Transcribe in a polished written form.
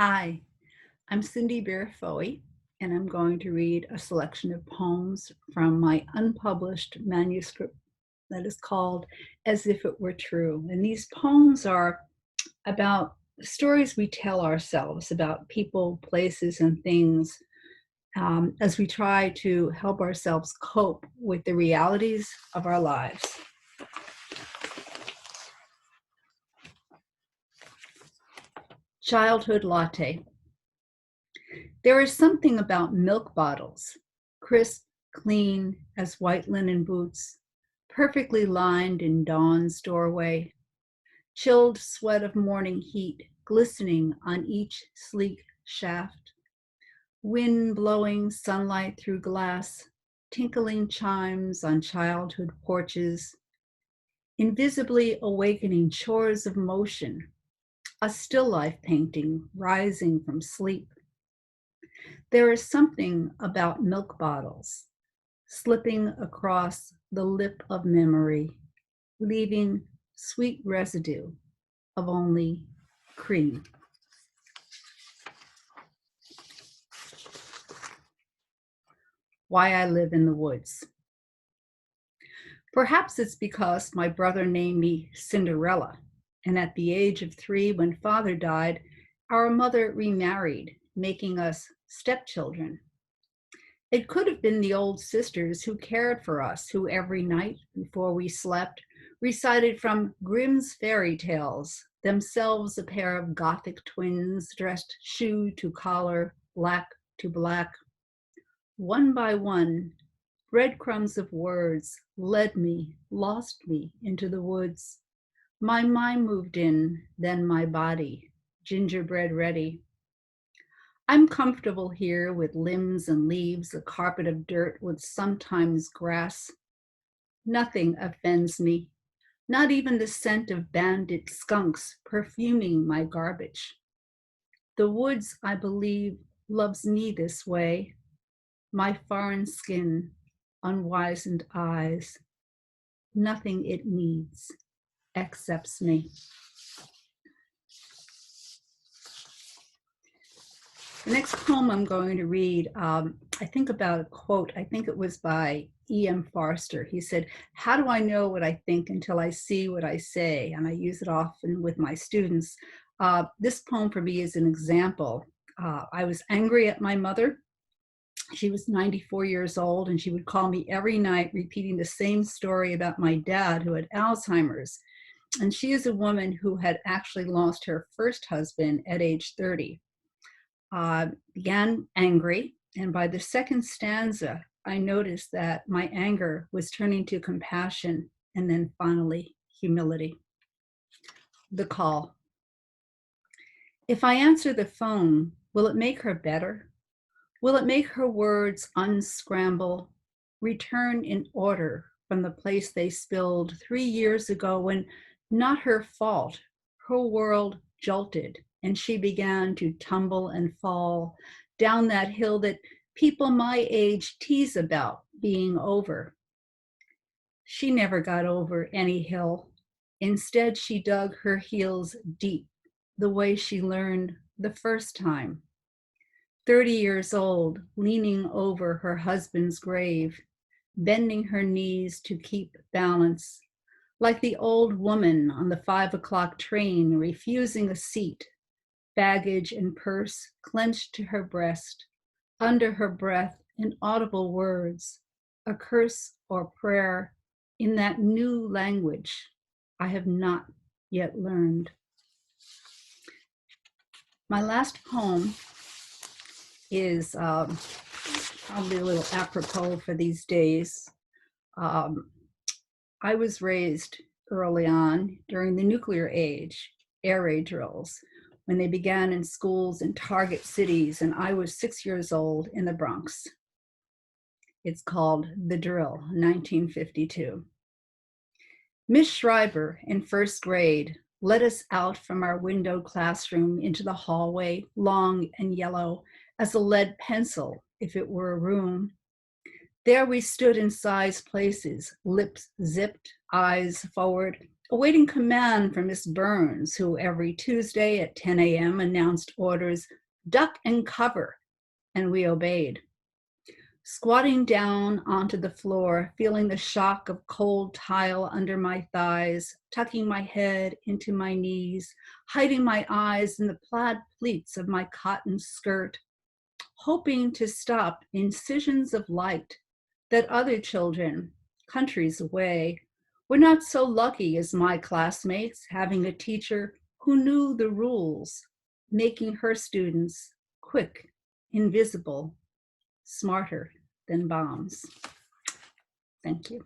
Hi, I'm Cindy Beer-Fouhy, and I'm going to read a selection of poems from my unpublished manuscript that is called As If It Were True. And these poems are about stories we tell ourselves about people, places, and things as we try to help ourselves cope with the realities of our lives. Childhood Latte. There is something about milk bottles, crisp, clean as white linen boots, perfectly lined in dawn's doorway, chilled sweat of morning heat glistening on each sleek shaft, wind blowing sunlight through glass, tinkling chimes on childhood porches, invisibly awakening chores of motion, a still life painting rising from sleep. There is something about milk bottles slipping across the lip of memory, leaving sweet residue of only cream. Why I Live in the Woods. Perhaps it's because my brother named me Cinderella, and at the age of 3, when father died, our mother remarried, making us stepchildren. It could have been the old sisters who cared for us, who every night before we slept recited from Grimm's fairy tales, themselves a pair of Gothic twins dressed shoe to collar, black to black. One by one, breadcrumbs of words led me, lost me into the woods. My mind moved in, then my body, gingerbread ready. I'm comfortable here with limbs and leaves, a carpet of dirt with sometimes grass. Nothing offends me, not even the scent of bandit skunks perfuming my garbage. The woods, I believe, loves me this way, my foreign skin, unwizened eyes. Nothing it needs accepts me. The next poem I'm going to read, I think about a quote, I think it was by E.M. Forster. He said, "How do I know what I think until I see what I say?" And I use it often with my students. This poem for me is an example. I was angry at my mother. She was 94 years old, and she would call me every night repeating the same story about my dad who had Alzheimer's. And she is a woman who had actually lost her first husband at age 30. Began angry, and by the second stanza, I noticed that my anger was turning to compassion and then finally humility. The call. If I answer the phone, will it make her better? Will it make her words unscramble, return in order from the place they spilled 3 years ago when, not her fault, her world jolted and she began to tumble and fall down that hill that people my age tease about being over? She never got over any hill. Instead, she dug her heels deep, the way she learned the first time. 30 years old, leaning over her husband's grave, bending her knees to keep balance, like the old woman on the 5 o'clock train refusing a seat, baggage and purse clenched to her breast, under her breath inaudible words, a curse or prayer in that new language I have not yet learned. My last poem is probably a little apropos for these days. I was raised early on during the nuclear age, air raid drills, when they began in schools in target cities, and I was 6 years old in the Bronx. It's called The Drill, 1952. Miss Schreiber in first grade led us out from our windowed classroom into the hallway, long and yellow as a lead pencil if it were a room. There we stood in sized places, lips zipped, eyes forward, awaiting command from Miss Burns, who every Tuesday at 10 a.m. announced orders, duck and cover, and we obeyed. Squatting down onto the floor, feeling the shock of cold tile under my thighs, tucking my head into my knees, hiding my eyes in the plaid pleats of my cotton skirt, hoping to stop incisions of light that other children, countries away, were not so lucky as my classmates, having a teacher who knew the rules, making her students quick, invisible, smarter than bombs. Thank you.